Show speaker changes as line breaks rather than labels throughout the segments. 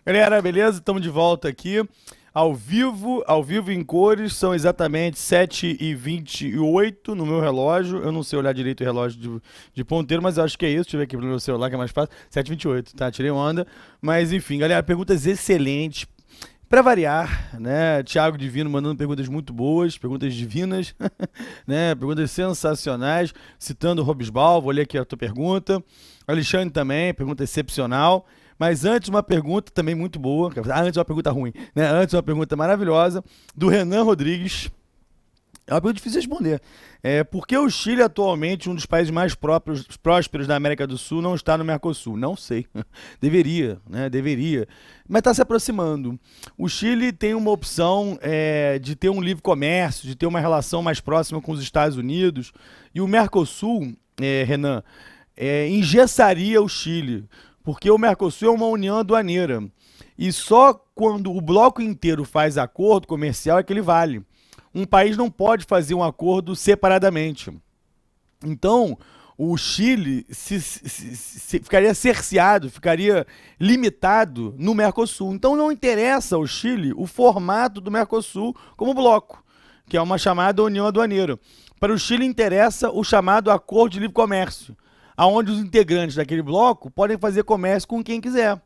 Galera, beleza? Estamos de volta aqui, ao vivo em cores, são exatamente 7h28 no meu relógio. Eu não sei olhar direito o relógio de ponteiro, mas eu acho que é isso. Deixa eu ver aqui no meu celular que é mais fácil. 7h28, tá? Tirei onda. Mas enfim, galera, perguntas excelentes. Pra variar, né? Thiago Divino mandando perguntas muito boas, perguntas divinas, né? Perguntas sensacionais, citando o Robisbal. Vou ler aqui a tua pergunta. Alexandre também, pergunta excepcional. Mas antes, uma pergunta também muito boa. Antes, uma pergunta ruim, né? Antes, uma pergunta maravilhosa do Renan Rodrigues. É uma pergunta difícil de responder. Por que o Chile, atualmente, um dos países mais prósperos da América do Sul, não está no Mercosul? Não sei. Deveria, né? Deveria. Mas está se aproximando. O Chile tem uma opção de ter um livre comércio, de ter uma relação mais próxima com os Estados Unidos. E o Mercosul, Renan, engessaria o Chile. Porque o Mercosul é uma união aduaneira. E só quando o bloco inteiro faz acordo comercial é que ele vale. Um país não pode fazer um acordo separadamente. Então, o Chile ficaria cerceado, ficaria limitado no Mercosul. Então, não interessa ao Chile o formato do Mercosul como bloco, que é uma chamada União Aduaneira. Para o Chile interessa o chamado Acordo de Livre Comércio, onde os integrantes daquele bloco podem fazer comércio com quem quiser.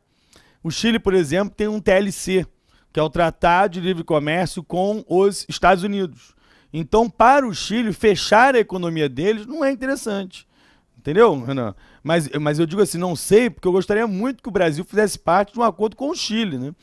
O Chile, por exemplo, tem um TLC, que é o Tratado de Livre Comércio com os Estados Unidos. Então, para o Chile, fechar a economia deles não é interessante. Entendeu, Renan? Mas eu digo assim, não sei, porque eu gostaria muito que o Brasil fizesse parte de um acordo com o Chile, né?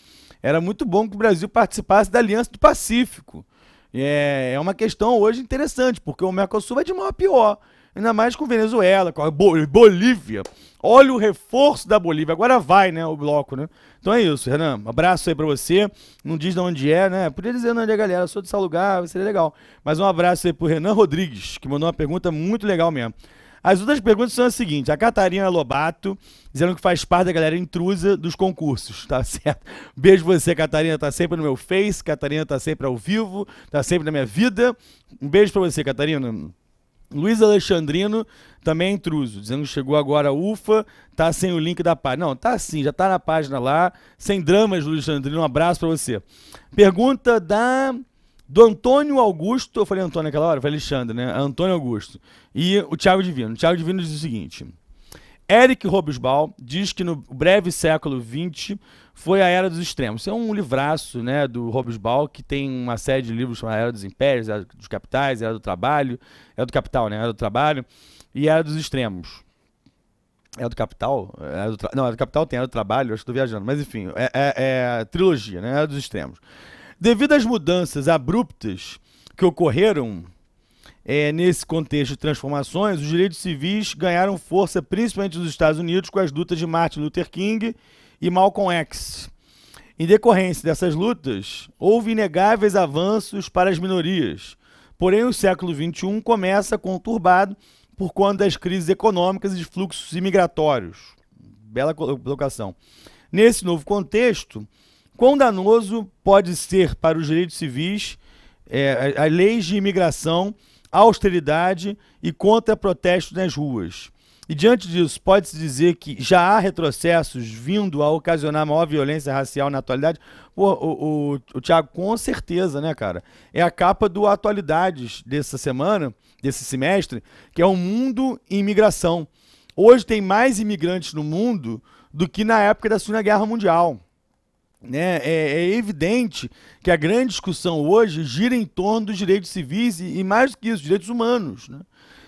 Era muito bom que o Brasil participasse da Aliança do Pacífico. É uma questão hoje interessante, porque o Mercosul vai de mal a pior. Ainda mais com Venezuela, com a Bolívia. Olha o reforço da Bolívia. Agora vai, né, o bloco, né? Então é isso, Renan. Um abraço aí pra você. Não diz de onde é, né? Podia dizer de onde é, galera. Eu sou de tal lugar, seria legal. Mas um abraço aí pro Renan Rodrigues, que mandou uma pergunta muito legal mesmo. As outras perguntas são as seguintes. A Catarina Lobato, dizendo que faz parte da galera intrusa dos concursos, tá certo? Beijo pra você, Catarina. Tá sempre no meu Face. Catarina tá sempre ao vivo. Tá sempre na minha vida. Um beijo pra você, Catarina. Luiz Alexandrino também é intruso, dizendo que chegou agora ufa, tá sem o link da página. Não, tá sim, já tá na página lá. Sem dramas, Luiz Alexandrino, um abraço pra você. Pergunta do Antônio Augusto, eu falei Antônio naquela hora? Eu falei Alexandre, né? Antônio Augusto. E o Thiago Divino. O Thiago Divino diz o seguinte: Eric Robesbal diz que no breve século XX foi a Era dos Extremos. Isso é um livraço, né, do Robesbal, que tem uma série de livros chamada Era dos Impérios, Era dos Capitais, Era do Trabalho, Era do Capital, né, Era do Trabalho, e Era dos Extremos. É do Capital? Não, é do Capital tem Era do Trabalho, acho que estou viajando, mas enfim, é trilogia, né, Era dos Extremos. Devido às mudanças abruptas que ocorreram nesse contexto de transformações, os direitos civis ganharam força principalmente nos Estados Unidos com as lutas de Martin Luther King e Malcolm X. Em decorrência dessas lutas, houve inegáveis avanços para as minorias. Porém, o século XXI começa conturbado por conta das crises econômicas e de fluxos imigratórios. Bela colocação. Nesse novo contexto, quão danoso pode ser para os direitos civis as leis de imigração, austeridade e contra protestos nas ruas? E diante disso, pode-se dizer que já há retrocessos vindo a ocasionar maior violência racial na atualidade? Pô, o Thiago, com certeza, né, cara? É a capa do Atualidades dessa semana, desse semestre, que é o mundo em imigração. Hoje tem mais imigrantes no mundo do que na época da Segunda Guerra Mundial. Né? É evidente que a grande discussão hoje gira em torno dos direitos civis e mais do que isso, direitos humanos. Né?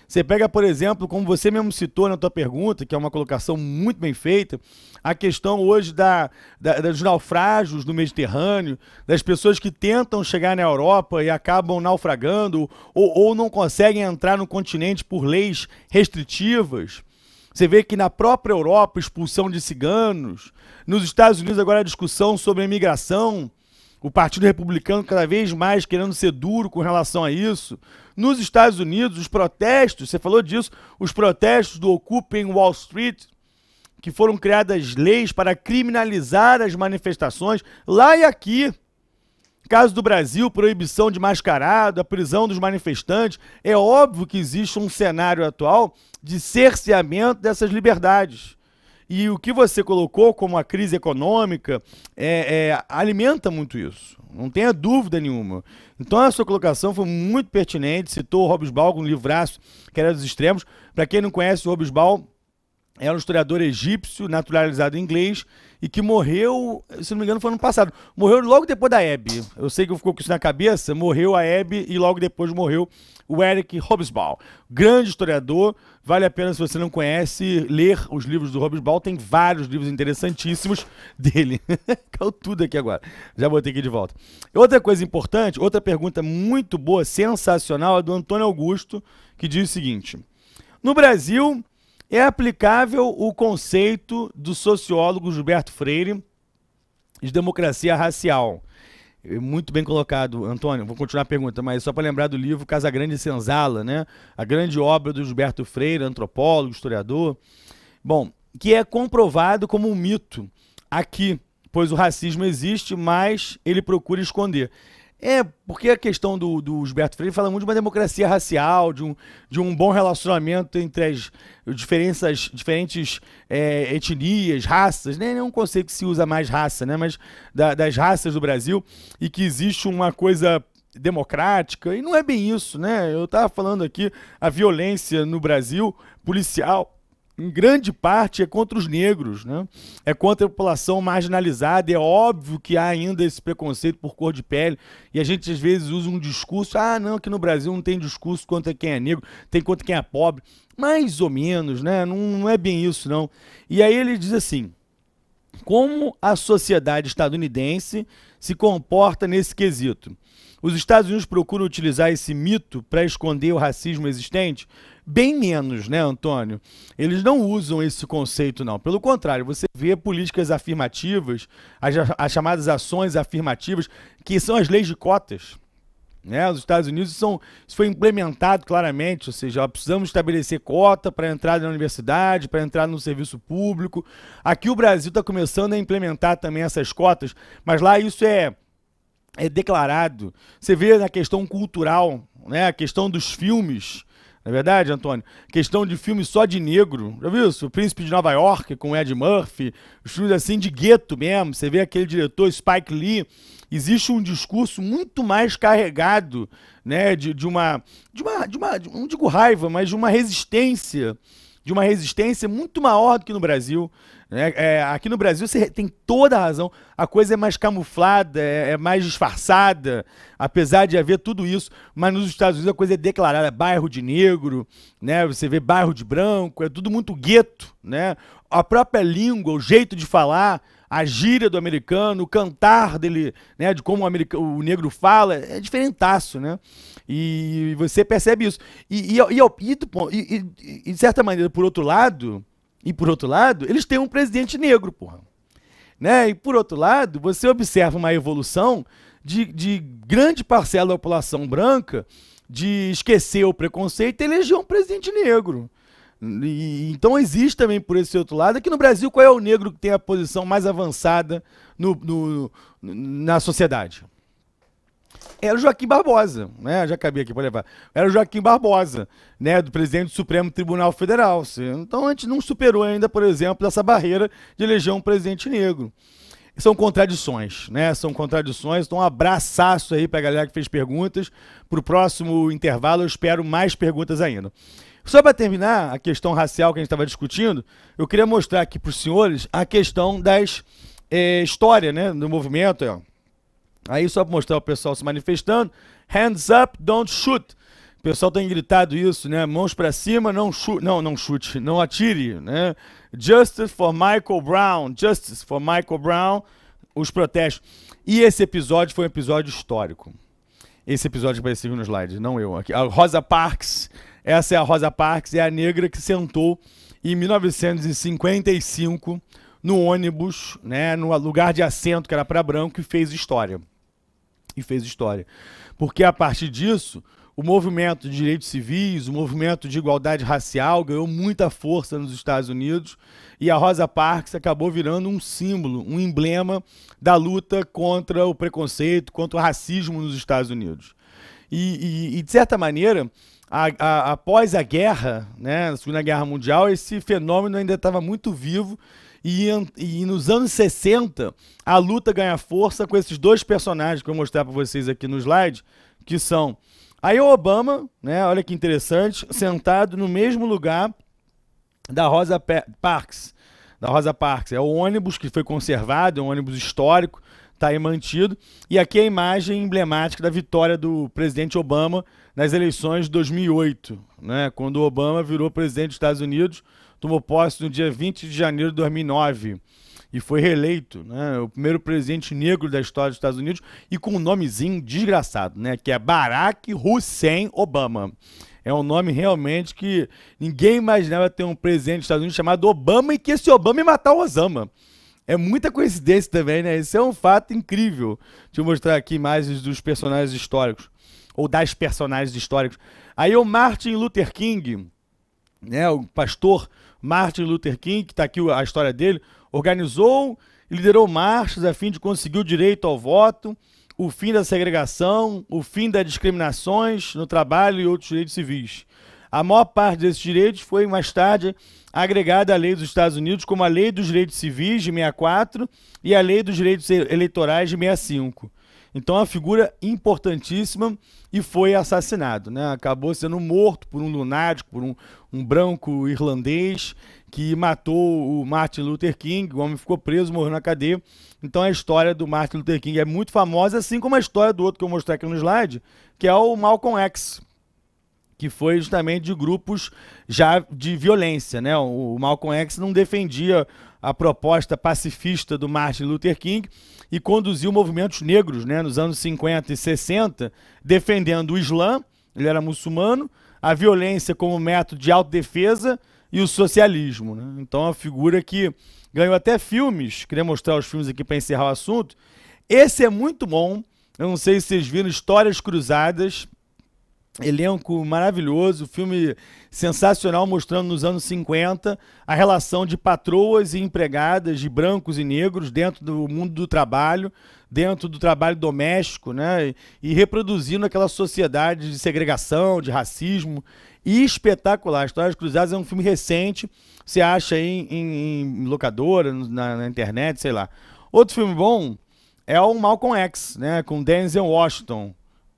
Você pega, por exemplo, como você mesmo citou na tua pergunta, que é uma colocação muito bem feita, a questão hoje dos naufrágios no Mediterrâneo, das pessoas que tentam chegar na Europa e acabam naufragando ou não conseguem entrar no continente por leis restritivas. Você vê que na própria Europa, expulsão de ciganos. Nos Estados Unidos, agora a discussão sobre a imigração. O Partido Republicano cada vez mais querendo ser duro com relação a isso. Nos Estados Unidos, os protestos, você falou disso, os protestos do Occupy Wall Street, que foram criadas leis para criminalizar as manifestações, lá e aqui. Caso do Brasil, proibição de mascarado, a prisão dos manifestantes. É óbvio que existe um cenário atual de cerceamento dessas liberdades. E o que você colocou como a crise econômica alimenta muito isso. Não tenha dúvida nenhuma. Então a sua colocação foi muito pertinente. Citou o Hobsbawm com um livraço que era dos extremos. Para quem não conhece, o Hobsbawm era um historiador egípcio, naturalizado inglês, e que morreu, se não me engano, foi ano passado. Morreu logo depois da Hebe. Eu sei que ficou com isso na cabeça. Morreu a Hebe e logo depois morreu o Eric Hobsbawm. Grande historiador. Vale a pena, se você não conhece, ler os livros do Hobsbawm. Tem vários livros interessantíssimos dele. Caiu tudo aqui agora. Já botei aqui de volta. Outra coisa importante, outra pergunta muito boa, sensacional, é do Antônio Augusto, que diz o seguinte: no Brasil, é aplicável o conceito do sociólogo Gilberto Freire de democracia racial? Muito bem colocado, Antônio. Vou continuar a pergunta, mas só para lembrar do livro Casagrande e Senzala, né? A grande obra do Gilberto Freire, antropólogo, historiador. Bom, que é comprovado como um mito aqui, pois o racismo existe, mas ele procura esconder. Porque a questão do Gilberto Freire fala muito de uma democracia racial, de um bom relacionamento entre as diferentes etnias, raças, né? Não é um conceito que se usa mais raça, né? Mas das raças do Brasil, e que existe uma coisa democrática, e não é bem isso, né? Eu estava falando aqui, a violência no Brasil, policial, em grande parte é contra os negros, né? É contra a população marginalizada. É óbvio que há ainda esse preconceito por cor de pele, e a gente às vezes usa um discurso, não, que no Brasil não tem discurso contra quem é negro, tem contra quem é pobre. Mais ou menos, né? Não é bem isso, não. E aí ele diz assim: como a sociedade estadunidense se comporta nesse quesito? Os Estados Unidos procuram utilizar esse mito para esconder o racismo existente? Bem menos, né, Antônio? Eles não usam esse conceito, não. Pelo contrário, você vê políticas afirmativas, as chamadas ações afirmativas, que são as leis de cotas, né? Os Estados Unidos, isso foi implementado claramente, ou seja, precisamos estabelecer cota para entrar na universidade, para entrar no serviço público. Aqui o Brasil está começando a implementar também essas cotas, mas lá isso é declarado. Você vê na questão cultural, né? A questão dos filmes. Não é verdade, Antônio? Questão de filme só de negro. Já viu isso? O Príncipe de Nova York, com Ed Murphy. Os filmes assim de gueto mesmo. Você vê aquele diretor Spike Lee. Existe um discurso muito mais carregado, né? Não digo raiva, mas de uma resistência. De uma resistência muito maior do que no Brasil. Aqui no Brasil você tem toda a razão, a coisa é mais camuflada, é mais disfarçada, apesar de haver tudo isso, mas nos Estados Unidos a coisa é declarada, bairro de negro, né? Você vê bairro de branco, é tudo muito gueto, né? A própria língua, o jeito de falar, a gíria do americano, o cantar dele, né? De como o negro fala, é diferentaço, né? E você percebe isso. E de certa maneira, por outro lado, eles têm um presidente negro, porra. Né? E por outro lado, você observa uma evolução de grande parcela da população branca de esquecer o preconceito e eleger um presidente negro. Então existe também por esse outro lado. Aqui no Brasil, qual é o negro que tem a posição mais avançada na sociedade? Era o Joaquim Barbosa, né? Já cabia aqui para levar. Era o Joaquim Barbosa, né? Do presidente do Supremo Tribunal Federal. Então a gente não superou ainda, por exemplo, essa barreira de eleger um presidente negro. São contradições, né? São contradições. Então um abraçaço aí para a galera que fez perguntas. Para o próximo intervalo eu espero mais perguntas ainda. Só para terminar a questão racial que a gente estava discutindo, eu queria mostrar aqui para os senhores a questão das história, né? Do movimento, ó. Aí só para mostrar o pessoal se manifestando. Hands up, don't shoot. O pessoal tem gritado isso, né? Mãos para cima, não chute, não atire, né? Justice for Michael Brown, Justice for Michael Brown, os protestos. E esse episódio foi um episódio histórico. Esse episódio apareceu no slide, não eu. Aqui, a Rosa Parks, essa é a Rosa Parks, é a negra que sentou em 1955 no ônibus, né? No lugar de assento que era para branco, e fez história. Porque a partir disso, o movimento de direitos civis, o movimento de igualdade racial ganhou muita força nos Estados Unidos, e a Rosa Parks acabou virando um símbolo, um emblema da luta contra o preconceito, contra o racismo nos Estados Unidos. E de certa maneira, após a guerra, né, a Segunda Guerra Mundial, esse fenômeno ainda estava muito vivo e nos anos 60 a luta ganha força com esses dois personagens que eu vou mostrar para vocês aqui no slide, que são aí o Obama, né, olha que interessante, sentado no mesmo lugar da Rosa Parks. Da Rosa Parks. É o ônibus que foi conservado, é um ônibus histórico, está aí mantido. E aqui é a imagem emblemática da vitória do presidente Obama nas eleições de 2008, né, quando o Obama virou presidente dos Estados Unidos, tomou posse no dia 20 de janeiro de 2009 e foi reeleito, né, o primeiro presidente negro da história dos Estados Unidos e com um nomezinho desgraçado, né, que é Barack Hussein Obama. É um nome realmente que ninguém imaginava ter um presidente dos Estados Unidos chamado Obama e que esse Obama ia matar o Osama. É muita coincidência também, né? Esse é um fato incrível. Deixa eu mostrar aqui imagens dos personagens históricos. Ou das personagens históricos. Aí o Martin Luther King, né? O pastor Martin Luther King, que está aqui a história dele, organizou e liderou marchas a fim de conseguir o direito ao voto, o fim da segregação, o fim das discriminações no trabalho e outros direitos civis. A maior parte desses direitos foi, mais tarde, agregada à lei dos Estados Unidos, como a Lei dos Direitos Civis, de 64, e a Lei dos Direitos Eleitorais, de 65. Então, é uma figura importantíssima e foi assassinado, né? Acabou sendo morto por um lunático, por um branco irlandês que matou o Martin Luther King. O homem ficou preso, morreu na cadeia. Então, a história do Martin Luther King é muito famosa, assim como a história do outro que eu vou mostrar aqui no slide, que é o Malcolm X, que foi justamente de grupos já de violência, né? O Malcolm X não defendia a proposta pacifista do Martin Luther King e conduziu movimentos negros, né, nos anos 50 e 60, defendendo o Islã, ele era muçulmano, a violência como método de autodefesa e o socialismo, né? Então, é uma figura que ganhou até filmes, queria mostrar os filmes aqui para encerrar o assunto. Esse é muito bom, eu não sei se vocês viram, Histórias Cruzadas, elenco maravilhoso, filme sensacional, mostrando nos anos 50 a relação de patroas e empregadas, de brancos e negros dentro do mundo do trabalho, dentro do trabalho doméstico, né? E reproduzindo aquela sociedade de segregação, de racismo, e espetacular. Histórias Cruzadas é um filme recente, você acha aí em locadora, na internet, sei lá. Outro filme bom é o Malcolm X, né? Com Denzel Washington.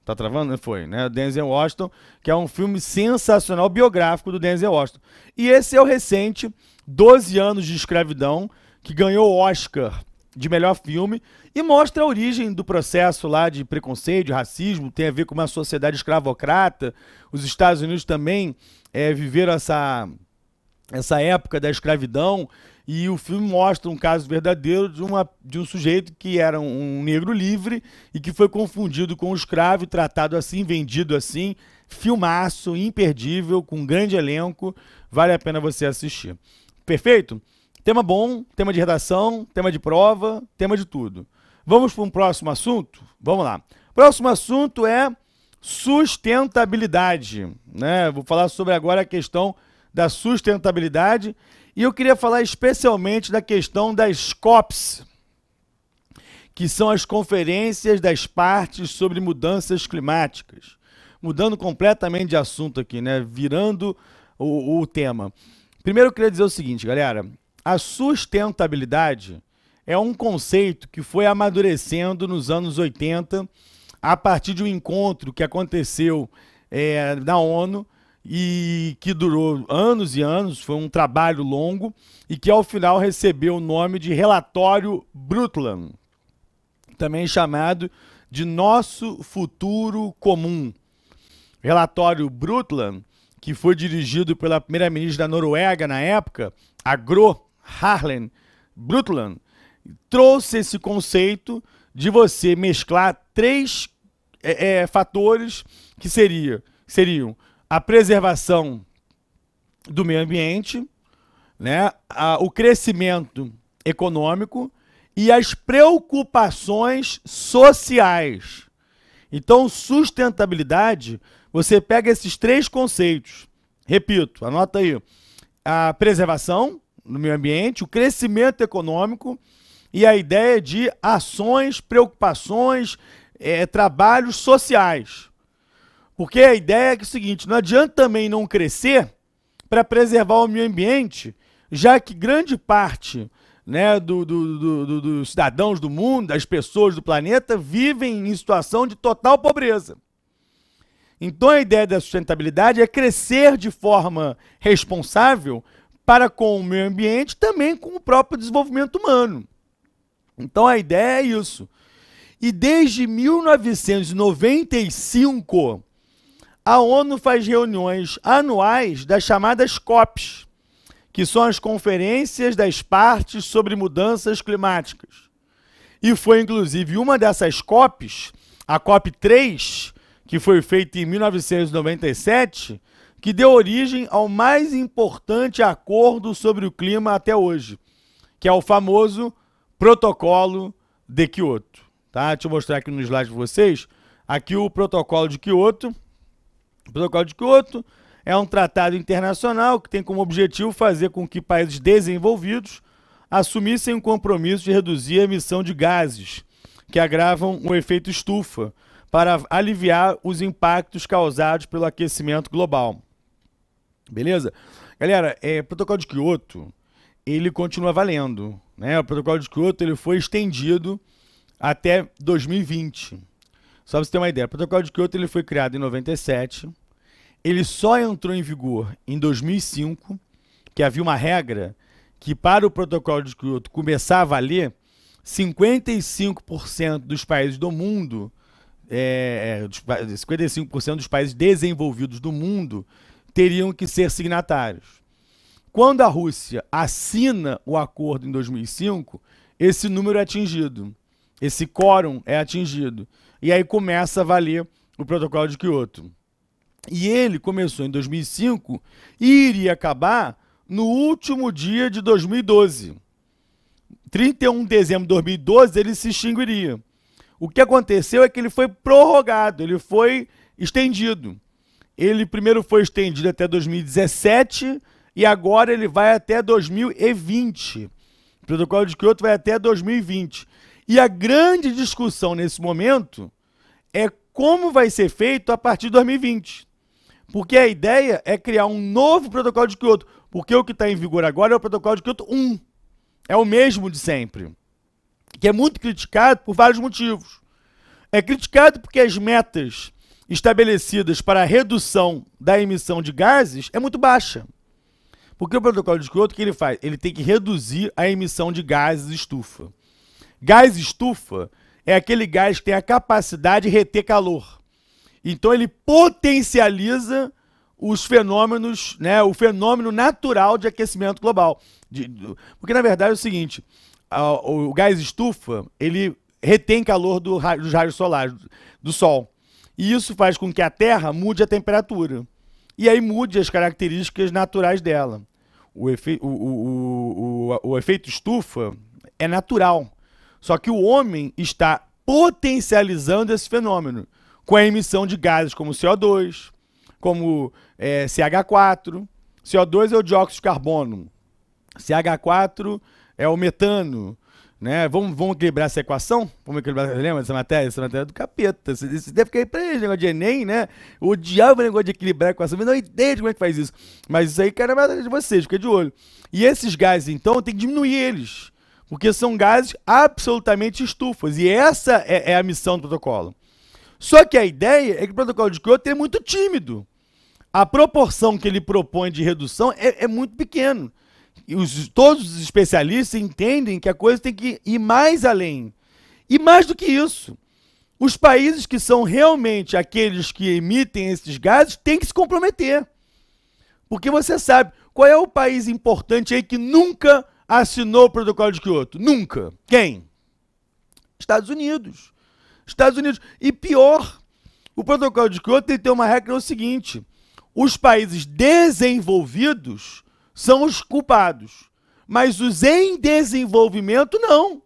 Tá travando? Foi, né? Denzel Washington, que é um filme sensacional, biográfico do Denzel Washington. E esse é o recente, 12 anos de escravidão, que ganhou o Oscar de melhor filme e mostra a origem do processo lá de preconceito, de racismo, tem a ver com uma sociedade escravocrata. Os Estados Unidos também viveram essa época da escravidão, e o filme mostra um caso verdadeiro de um sujeito que era um negro livre e que foi confundido com um escravo e tratado assim, vendido assim. Filmaço, imperdível, com um grande elenco, vale a pena você assistir. Perfeito? Tema bom, tema de redação, tema de prova, tema de tudo. Vamos para um próximo assunto? Vamos lá. Próximo assunto é sustentabilidade, né? Vou falar sobre agora a questão da sustentabilidade. E eu queria falar especialmente da questão das COPs, que são as conferências das partes sobre mudanças climáticas. Mudando completamente de assunto aqui, né? Virando o tema. Primeiro eu queria dizer o seguinte, galera. A sustentabilidade é um conceito que foi amadurecendo nos anos 80 a partir de um encontro que aconteceu na ONU, e que durou anos e anos, foi um trabalho longo, e que ao final recebeu o nome de Relatório Brundtland, também chamado de Nosso Futuro Comum. Relatório Brundtland, que foi dirigido pela primeira-ministra da Noruega na época, a Gro Harlem Brundtland, trouxe esse conceito de você mesclar três fatores que seriam a preservação do meio ambiente, né, o crescimento econômico e as preocupações sociais. Então, sustentabilidade, você pega esses três conceitos, repito, anota aí, a preservação do meio ambiente, o crescimento econômico e a ideia de ações, preocupações, trabalhos sociais. Porque a ideia é que é o seguinte, não adianta também não crescer para preservar o meio ambiente, já que grande parte, né, dos cidadãos do mundo, das pessoas do planeta, vivem em situação de total pobreza. Então a ideia da sustentabilidade é crescer de forma responsável para com o meio ambiente, também com o próprio desenvolvimento humano. Então a ideia é isso. E desde 1995, a ONU faz reuniões anuais das chamadas COPs, que são as Conferências das Partes sobre Mudanças Climáticas. E foi, inclusive, uma dessas COPs, a COP 3, que foi feita em 1997, que deu origem ao mais importante acordo sobre o clima até hoje, que é o famoso Protocolo de Kyoto. Tá? Deixa eu mostrar aqui no slide para vocês. Aqui o Protocolo de Kyoto. O Protocolo de Kyoto é um tratado internacional que tem como objetivo fazer com que países desenvolvidos assumissem o compromisso de reduzir a emissão de gases que agravam o efeito estufa para aliviar os impactos causados pelo aquecimento global. Beleza? Galera, o Protocolo de Kyoto, ele continua valendo, né? O Protocolo de Kyoto ele foi estendido até 2020. Só para você ter uma ideia, o Protocolo de Kyoto ele foi criado em 97, ele só entrou em vigor em 2005, que havia uma regra que para o Protocolo de Kyoto começar a valer, 55% dos países do mundo, 55% dos países desenvolvidos do mundo teriam que ser signatários. Quando a Rússia assina o acordo em 2005, esse número é atingido, esse quórum é atingido, e aí começa a valer o Protocolo de Kyoto. E ele começou em 2005 e iria acabar no último dia de 2012. 31 de dezembro de 2012 ele se extinguiria. O que aconteceu é que ele foi prorrogado, ele foi estendido. Ele primeiro foi estendido até 2017 e agora ele vai até 2020. O Protocolo de Kyoto vai até 2020. E a grande discussão nesse momento é como vai ser feito a partir de 2020. Porque a ideia é criar um novo Protocolo de Kyoto, porque o que está em vigor agora é o Protocolo de Kyoto 1. É o mesmo de sempre. Que é muito criticado por vários motivos. É criticado porque as metas estabelecidas para a redução da emissão de gases é muito baixa. Porque o Protocolo de Kyoto, o que ele faz? Ele tem que reduzir a emissão de gases estufa. Gás estufa é aquele gás que tem a capacidade de reter calor. Então ele potencializa os fenômenos, né, o fenômeno natural de aquecimento global. Porque na verdade é o seguinte, o gás estufa, ele retém calor dos raios solares, do sol. E isso faz com que a Terra mude a temperatura. E aí mude as características naturais dela. O efeito estufa é natural. Só que o homem está potencializando esse fenômeno com a emissão de gases como CO2, como CH4. CO2 é o dióxido de carbono. CH4 é o metano. Né? Vamos equilibrar essa equação? Vamos equilibrar, lembra dessa matéria? Essa matéria é do capeta. Você deve cair pra ele, negócio de Enem, né? Eu odiava o negócio de equilibrar a equação, mas não ideia de como é que faz isso. Mas isso aí, cara, é matéria de vocês, fica de olho. E esses gases, então, tem que diminuir eles, porque são gases absolutamente estufas. E essa é a missão do protocolo. Só que a ideia é que o Protocolo de Kyoto é muito tímido. A proporção que ele propõe de redução é muito pequena. E todos os especialistas entendem que a coisa tem que ir mais além. E mais do que isso, os países que são realmente aqueles que emitem esses gases têm que se comprometer. Porque você sabe, qual é o país importante aí que nunca assinou o Protocolo de Kyoto? Nunca. Quem? Estados Unidos. Estados Unidos. E pior, o Protocolo de Kyoto tem que ter uma regra, é o seguinte, os países desenvolvidos são os culpados, mas os em desenvolvimento não.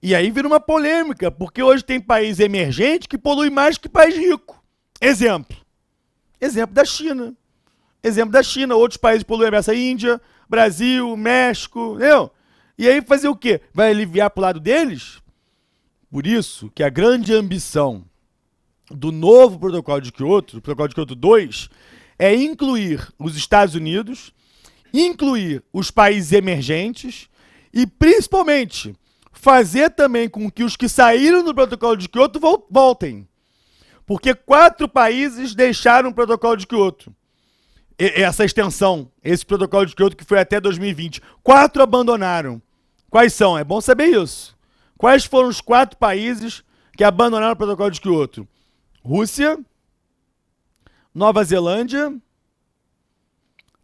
E aí vira uma polêmica, porque hoje tem país emergente que polui mais que país rico. Exemplo. Exemplo da China. Exemplo da China, outros países poluem mais, a Índia, Brasil, México, entendeu? E aí fazer o quê? Vai aliviar para o lado deles? Por isso que a grande ambição do novo protocolo de Kyoto, o protocolo de Kyoto 2, é incluir os Estados Unidos, incluir os países emergentes e, principalmente, fazer também com que os que saíram do protocolo de Kyoto voltem. Porque 4 países deixaram o protocolo de Kyoto. Essa extensão, esse protocolo de Kyoto que foi até 2020. 4 abandonaram. Quais são? É bom saber isso. Quais foram os 4 países que abandonaram o protocolo de Kyoto? Rússia, Nova Zelândia,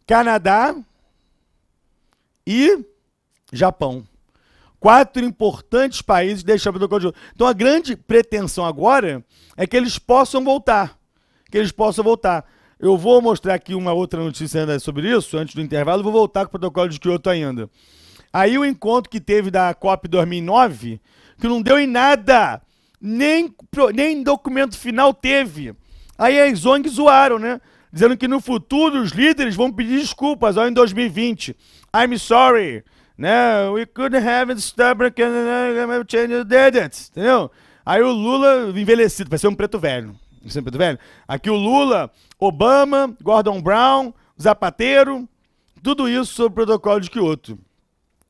Canadá e Japão. 4 importantes países deixaram o protocolo de Kyoto. Então a grande pretensão agora é que eles possam voltar. Eu vou mostrar aqui uma outra notícia ainda sobre isso, antes do intervalo, vou voltar com o protocolo de Kyoto ainda. Aí o encontro que teve da COP 2009, que não deu em nada, nem documento final teve. Aí as ONGs zoaram, né? Dizendo que no futuro os líderes vão pedir desculpas, ó, em 2020. I'm sorry, né? We couldn't have stubborn change the dates, entendeu? Aí o Lula envelhecido, vai ser um preto velho. Aqui o Lula, Obama, Gordon Brown, Zapatero, tudo isso sobre o protocolo de Kyoto.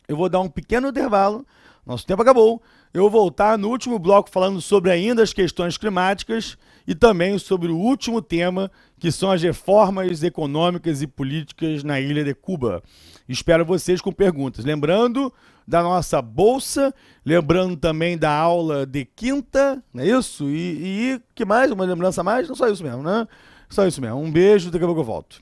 Eu vou dar um pequeno intervalo, nosso tempo acabou. Eu vou voltar no último bloco falando sobre ainda as questões climáticas e também sobre o último tema, que são as reformas econômicas e políticas na ilha de Cuba. Espero vocês com perguntas. Lembrando da nossa bolsa, lembrando também da aula de quinta, não é isso? E que mais? Uma lembrança a mais? Não, só isso mesmo, né? Só isso mesmo. Um beijo, daqui a pouco eu volto.